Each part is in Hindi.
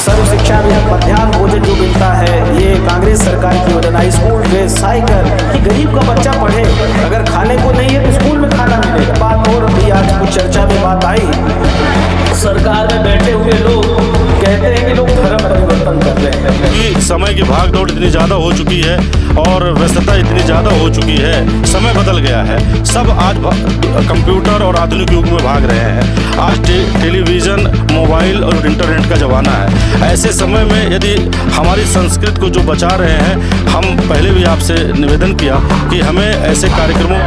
सर्व शिक्षा अभियान मध्याह्न भोजन जो मिलता है ये कांग्रेस सरकार की योजना। स्कूल ड्रेस, साइकिल, कि गरीब का बच्चा पढ़े, अगर खाने को नहीं है तो स्कूल में खाना मिलेगा। बात और भी आज कुछ चर्चा में बात आई, सरकार में बैठे हुए लोग कहते हैं कि लोग धर्म परिवर्तन कर रहे हैं। समय की भाग दौड़ इतनी ज़्यादा हो चुकी है और व्यस्तता इतनी ज़्यादा हो चुकी है, समय बदल गया है। सब आज कंप्यूटर और आधुनिक युग में भाग रहे हैं। आज टेलीविज़न, मोबाइल और इंटरनेट का ज़माना है। ऐसे समय में यदि हमारी संस्कृति को जो बचा रहे हैं, हम पहले भी आपसे निवेदन किया कि हमें ऐसे कार्यक्रमों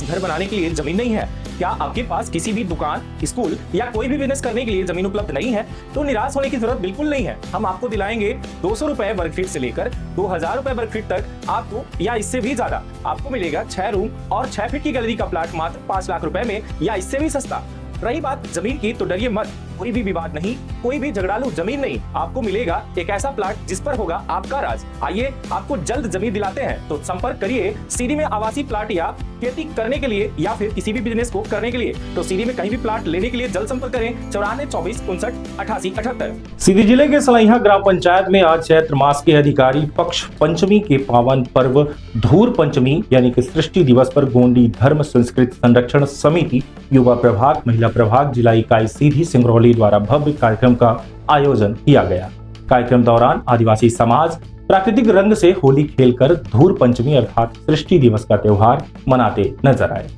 घर बनाने के लिए जमीन नहीं है? क्या आपके पास किसी भी दुकान, स्कूल या कोई भी बिजनेस करने के लिए जमीन उपलब्ध नहीं है? तो निराश होने की जरूरत बिल्कुल नहीं है। हम आपको दिलाएंगे 200 रुपए वर्ग फीट से लेकर 2000 रुपए वर्ग फीट तक आपको, या इससे भी ज्यादा आपको मिलेगा 6 रूम और 6 फीट की गैलरी का प्लाट मात्र 5 लाख रुपए में, या इससे भी सस्ता। रही बात जमीन की, तो डरिए मत, कोई भी विवाद नहीं, कोई भी झगड़ालू जमीन नहीं। आपको मिलेगा एक ऐसा प्लाट जिस पर होगा आपका राज। आइए आपको जल्द जमीन दिलाते हैं, तो संपर्क करिए सीधी में आवासीय प्लाट या खेती करने के लिए या फिर किसी भी बिजनेस को करने के लिए। तो सीधी में कहीं भी प्लाट लेने के लिए जल्द संपर्क करें 94 24 59 88 78। सीधी जिले के सलैया ग्राम पंचायत में आज चैत्र मास के अधिकारी पक्ष पंचमी के पावन पर्व धूर पंचमी यानी कि सृष्टि दिवस पर गोंडी धर्म संस्कृति संरक्षण समिति, युवा प्रभाग, महिला प्रभाग, जिला इकाई सीधी सिंगरौली द्वारा भव्य कार्यक्रम का आयोजन किया गया। कार्यक्रम दौरान आदिवासी समाज प्राकृतिक रंग से होली खेलकर धूर पंचमी अर्थात सृष्टि दिवस का त्योहार मनाते नजर आए।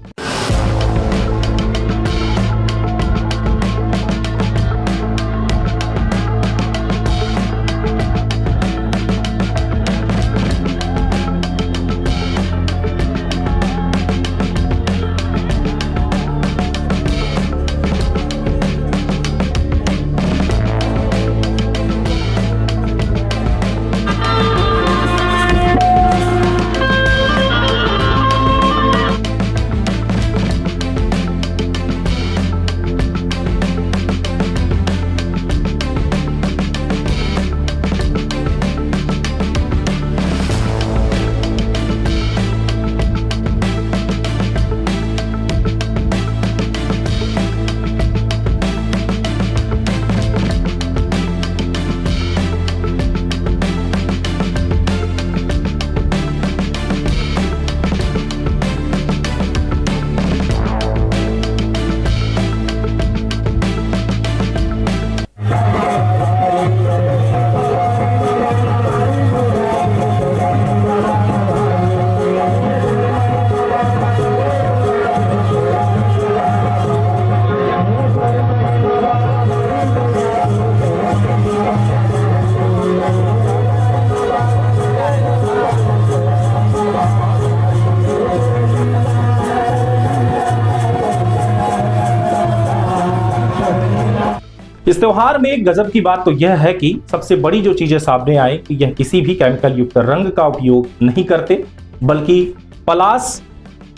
इस त्योहार में गजब की बात तो यह है कि सबसे बड़ी जो चीजें सामने आए कि यह किसी भी केमिकल युक्त रंग का उपयोग नहीं करते, बल्कि पलाश,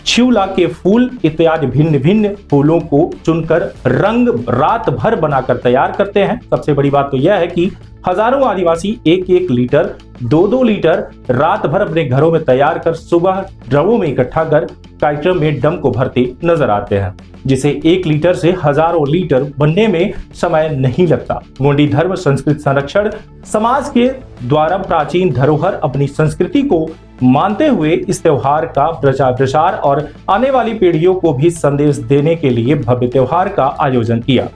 शिवला के फूल इत्यादि भिन्न भिन्न फूलों को चुनकर रंग रात भर बनाकर तैयार करते हैं। सबसे बड़ी बात तो यह है कि हजारों आदिवासी 1-1 लीटर 2-2 लीटर रात भर अपने घरों में तैयार कर सुबह ड्रमों में इकट्ठा कर कार्यक्रम में डम को भरते नजर आते हैं, जिसे 1 लीटर से हजारों लीटर बनने में समय नहीं लगता। गोंडी धर्म संस्कृति संरक्षण समाज के द्वारा प्राचीन धरोहर अपनी संस्कृति को मानते हुए इस त्योहार का प्रचार प्रसार और आने वाली पीढ़ियों को भी संदेश देने के लिए भव्य त्योहार का आयोजन किया।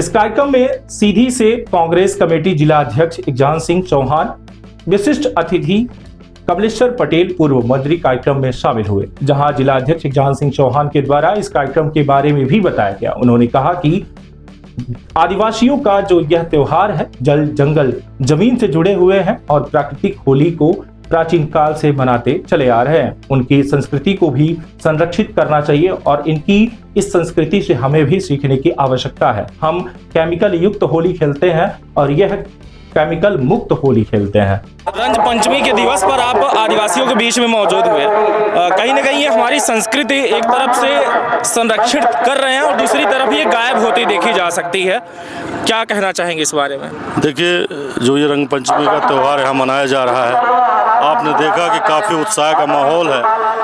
इस कार्यक्रम में सीधी से कांग्रेस कमेटी जिला अध्यक्ष इकजान सिंह चौहान, विशिष्ट अतिथि कमलेश्वर पटेल पूर्व मंत्री कार्यक्रम में शामिल हुए। जहां जिला अध्यक्ष इकजान सिंह चौहान के द्वारा इस कार्यक्रम के बारे में भी बताया गया। उन्होंने कहा कि आदिवासियों का जो यह त्योहार है जल जंगल जमीन से जुड़े हुए हैं और प्राकृतिक होली को प्राचीन काल से मनाते चले आ रहे हैं। उनकी संस्कृति को भी संरक्षित करना चाहिए और इनकी इस संस्कृति से हमें भी सीखने की आवश्यकता है। हम केमिकल युक्त होली खेलते हैं और यह केमिकल मुक्त होली खेलते हैं। रंग पंचमी के दिवस पर आप आदिवासियों के बीच में मौजूद हुए। कहीं ना कहीं ये हमारी संस्कृति एक तरफ से संरक्षित कर रहे हैं और दूसरी तरफ ये गायब होती देखी जा सकती है। क्या कहना चाहेंगे इस बारे में? देखिए, जो ये रंग पंचमी का त्यौहार यहाँ मनाया जा रहा है, आपने देखा कि काफ़ी उत्साह का माहौल है।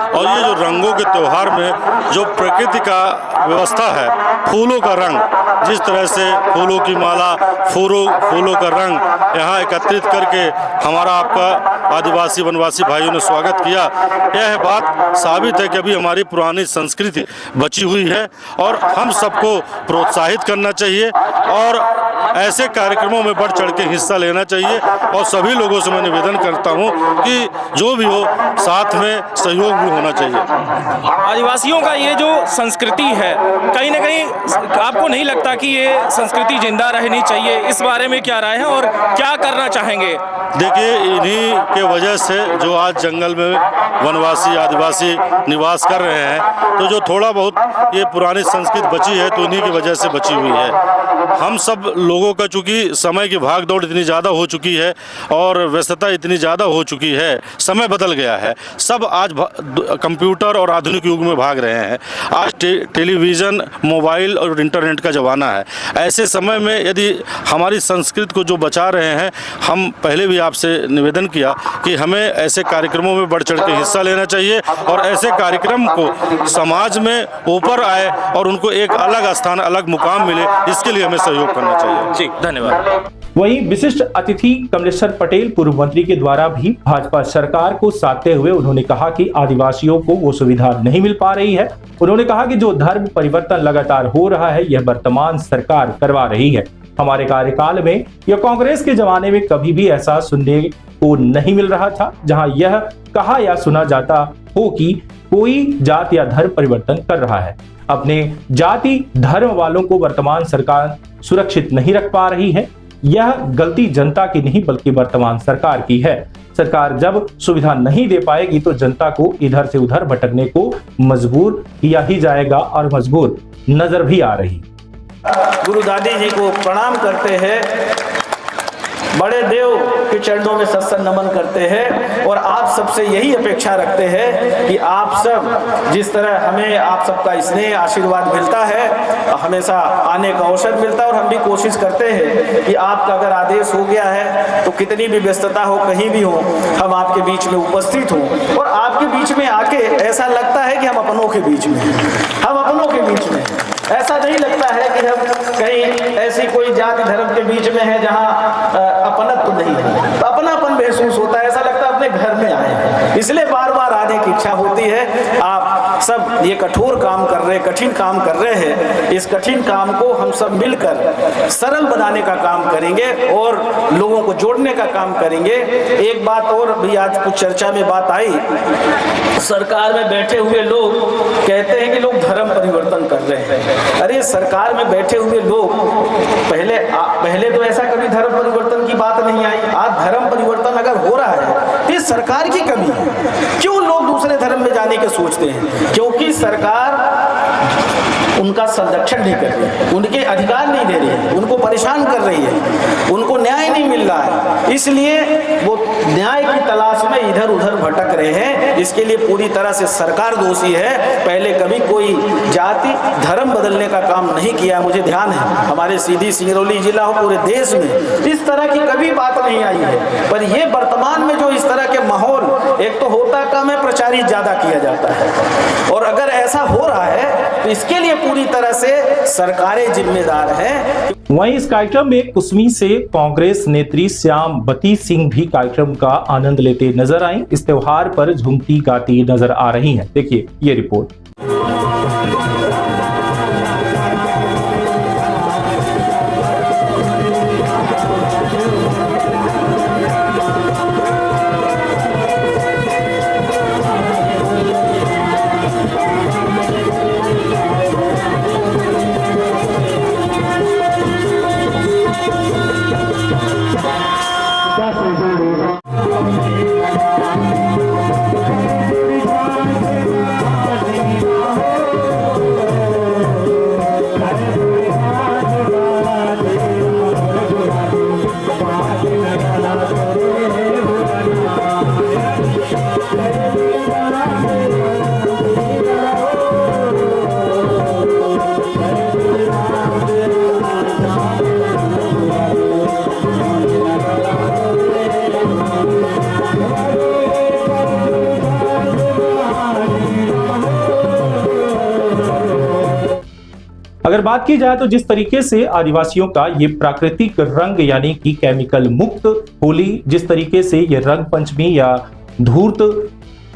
और ये जो रंगों के त्यौहार में जो प्रकृति का व्यवस्था है, फूलों का रंग, जिस तरह से फूलों की माला, फूलों का रंग यहाँ एकत्रित करके हमारा आपका आदिवासी वनवासी भाइयों ने स्वागत किया, यह बात साबित है कि अभी हमारी पुरानी संस्कृति बची हुई है और हम सबको प्रोत्साहित करना चाहिए और ऐसे कार्यक्रमों में बढ़ चढ़ के हिस्सा लेना चाहिए। और सभी लोगों से मैं निवेदन करता हूं कि जो भी हो साथ में सहयोग भी होना चाहिए। आदिवासियों का ये जो संस्कृति है, कहीं ना कहीं आपको नहीं लगता कि ये संस्कृति जिंदा रहनी चाहिए? इस बारे में क्या राय है और क्या करना चाहेंगे? देखिए, इन्हीं के वजह से जो आज जंगल में वनवासी आदिवासी निवास कर रहे हैं, तो जो थोड़ा बहुत ये पुरानी संस्कृति बची है तो इन्हीं की वजह से बची हुई है। हम सब लोगों का चूंकि समय की भाग दौड़ इतनी ज़्यादा हो चुकी है और व्यस्तता इतनी ज़्यादा हो चुकी है, समय बदल गया है। सब आज कंप्यूटर और आधुनिक युग में भाग रहे हैं। आज टेलीविज़न, मोबाइल और इंटरनेट का ज़माना है। ऐसे समय में यदि हमारी संस्कृति को जो बचा रहे हैं, हम पहले भी आपसे निवेदन किया कि हमें ऐसे कार्यक्रमों में बढ़ चढ़ के हिस्सा लेना चाहिए और ऐसे कार्यक्रम को समाज में ऊपर आए और उनको एक अलग स्थान, अलग मुकाम मिले, इसके लिए हमें सहयोग करना चाहिए। जी, धन्यवाद। वहीं विशिष्ट अतिथि कमलेश्वर पटेल पूर्व मंत्री के द्वारा भी भाजपा सरकार को साधते हुए उन्होंने कहा कि आदिवासियों को वो सुविधा नहीं मिल पा रही है। उन्होंने कहा कि जो धर्म परिवर्तन लगातार हो रहा है, यह वर्तमान सरकार करवा रही है। हमारे कार्यकाल में या कांग्रेस के जमाने में कभी भी ऐसा सुनने को नहीं मिल रहा था जहां यह कहा या सुना जाता हो कि कोई जात या धर्म परिवर्तन कर रहा है। अपने जाति धर्म वालों को वर्तमान सरकार सुरक्षित नहीं रख पा रही है। यह गलती जनता की नहीं बल्कि वर्तमान सरकार की है। सरकार जब सुविधा नहीं दे पाएगी तो जनता को इधर से उधर भटकने को मजबूर किया ही जाएगा और मजबूर नजर भी आ रही। गुरु दादी जी को प्रणाम करते हैं, बड़े देव के चरणों में सत्संग नमन करते हैं और आप सबसे यही अपेक्षा रखते हैं कि आप सब जिस तरह हमें आप सबका स्नेह आशीर्वाद मिलता है, हमेशा आने का अवसर मिलता है और हम भी कोशिश करते हैं कि आपका अगर आदेश हो गया है तो कितनी भी व्यस्तता हो, कहीं भी हो, हम आपके बीच में उपस्थित हों और आपके बीच में आके ऐसा लगता है कि हम अपनों के बीच में, हम अपनों के बीच में, ऐसा नहीं लगता है कि हम कहीं ऐसी कोई जाति धर्म के बीच में है जहां अपनत्व तो नहीं है, तो अपनापन महसूस होता है, ऐसा लगता है अपने घर में आए हैं। इसलिए बार बार आने की इच्छा होती है। आप सब ये कठोर काम कर रहे, कठिन काम कर रहे हैं, इस कठिन काम को हम सब मिलकर सरल बनाने का काम करेंगे और लोगों को जोड़ने का काम करेंगे। एक बात और भी आज कुछ चर्चा में बात आई, सरकार में बैठे हुए लोग कहते हैं कि लोग धर्म परिवर्तन कर रहे हैं। अरे सरकार में बैठे हुए लोग पहले तो ऐसा कभी धर्म परिवर्तन की बात नहीं आई। आज धर्म परिवर्तन अगर हो रहा है तो ये सरकार की कमी है। क्यों लोग दूसरे धर्म में जाने के सोचते हैं? क्योंकि सरकार उनका संरक्षण नहीं कर रही है, उनके अधिकार नहीं दे रही है, उनको परेशान कर रही है, उनको न्याय नहीं मिल रहा है, इसलिए वो न्याय की तलाश में इधर उधर भटक रहे हैं। इसके लिए पूरी तरह से सरकार दोषी है। पहले कभी कोई जाति धर्म बदलने का काम नहीं किया, मुझे ध्यान है हमारे सीधी सिंगरौली जिला हो पूरे देश में इस तरह की कभी बात नहीं आई है। पर ये वर्तमान में जो इस तरह के माहौल, एक तो होता कम है, प्रचारित ज्यादा किया जाता है, और अगर ऐसा हो रहा है तो इसके लिए पूरी तरह से सरकारें जिम्मेदार हैं। वहीं इस कार्यक्रम में कुसमी से कांग्रेस नेत्री श्यामवती सिंह भी कार्यक्रम का आनंद लेते नजर आई। इस त्योहार पर झूमती गाती नजर आ रही हैं। देखिए ये रिपोर्ट। अगर बात की जाए तो जिस तरीके से आदिवासियों का ये प्राकृतिक रंग यानी कि केमिकल मुक्त होली, जिस तरीके से ये रंग पंचमी या धूर्त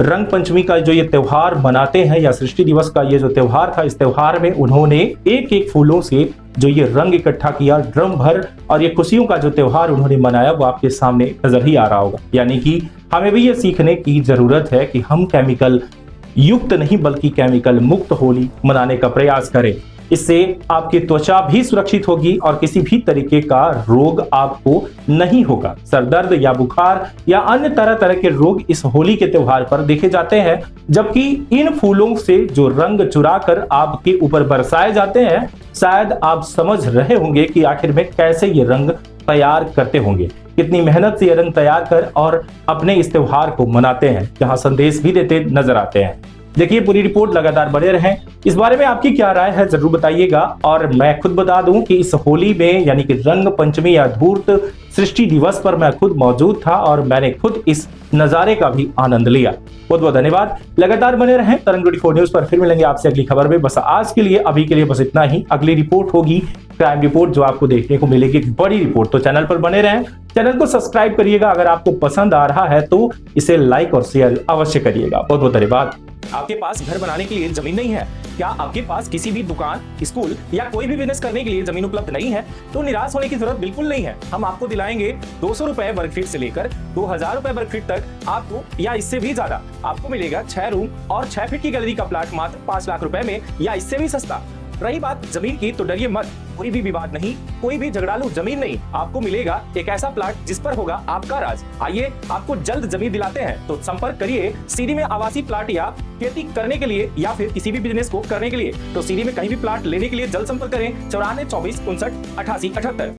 रंग पंचमी का जो ये त्योहार मनाते हैं या सृष्टि दिवस का ये जो त्योहार था, इस त्योहार में उन्होंने एक एक फूलों से जो ये रंग इकट्ठा किया ड्रम भर, और ये खुशियों का जो त्योहार उन्होंने मनाया वो आपके सामने नजर ही आ रहा होगा। यानी कि हमें भी ये सीखने की जरूरत है कि हम केमिकल युक्त नहीं बल्कि केमिकल मुक्त होली मनाने का प्रयास करें। इससे आपकी त्वचा भी सुरक्षित होगी और किसी भी तरीके का रोग आपको नहीं होगा। सरदर्द या बुखार या अन्य तरह तरह के रोग इस होली के त्योहार पर देखे जाते हैं, जबकि इन फूलों से जो रंग चुराकर आपके ऊपर बरसाए जाते हैं, शायद आप समझ रहे होंगे कि आखिर में कैसे ये रंग तैयार करते होंगे, कितनी मेहनत से ये रंग तैयार कर और अपने इस त्योहार को मनाते हैं, जहां संदेश भी देते नजर आते हैं। देखिए पूरी रिपोर्ट, लगातार बने रहें। इस बारे में आपकी क्या राय है जरूर बताइएगा। और मैं खुद बता दूं कि इस होली में यानी कि रंग पंचमी या धूर्त सृष्टि दिवस पर मैं खुद मौजूद था और मैंने खुद इस नजारे का भी आनंद लिया। बहुत बहुत धन्यवाद। लगातार बने रहें तरंग 24 न्यूज पर। फिर मिलेंगे आपसे अगली खबर में। बस आज के लिए, अभी के लिए बस इतना ही। अगली रिपोर्ट होगी क्राइम रिपोर्ट, जो आपको देखने को मिलेगी एक बड़ी रिपोर्ट। तो चैनल पर बने रहें, चैनल को सब्सक्राइब करिएगा। अगर आपको पसंद आ रहा है तो इसे लाइक और शेयर अवश्य करिएगा। बहुत बहुत धन्यवाद। आपके पास घर बनाने के लिए जमीन नहीं है? क्या आपके पास किसी भी दुकान, स्कूल या कोई भी बिजनेस करने के लिए जमीन उपलब्ध नहीं है? तो निराश होने की जरूरत बिल्कुल नहीं है। हम आपको दिलाएंगे 200 रुपए वर्ग फीट से लेकर 2000 रुपए वर्ग फीट तक आपको, या इससे भी ज्यादा आपको मिलेगा 6 रूम और 6 फीट की गैलरी का प्लाट मात्र 5 लाख रुपए में, या इससे भी सस्ता। रही बात जमीन की, तो डरिए मत, कोई भी विवाद नहीं, कोई भी झगड़ालू जमीन नहीं। आपको मिलेगा एक ऐसा प्लाट जिस पर होगा आपका राज। आइए आपको जल्द जमीन दिलाते हैं। तो संपर्क करिए सीधी में आवासीय प्लाट या खेती करने के लिए या फिर किसी भी बिजनेस को करने के लिए। तो सीधी में कहीं भी प्लाट लेने के लिए जल्द संपर्क करें 94 24 59 88 78।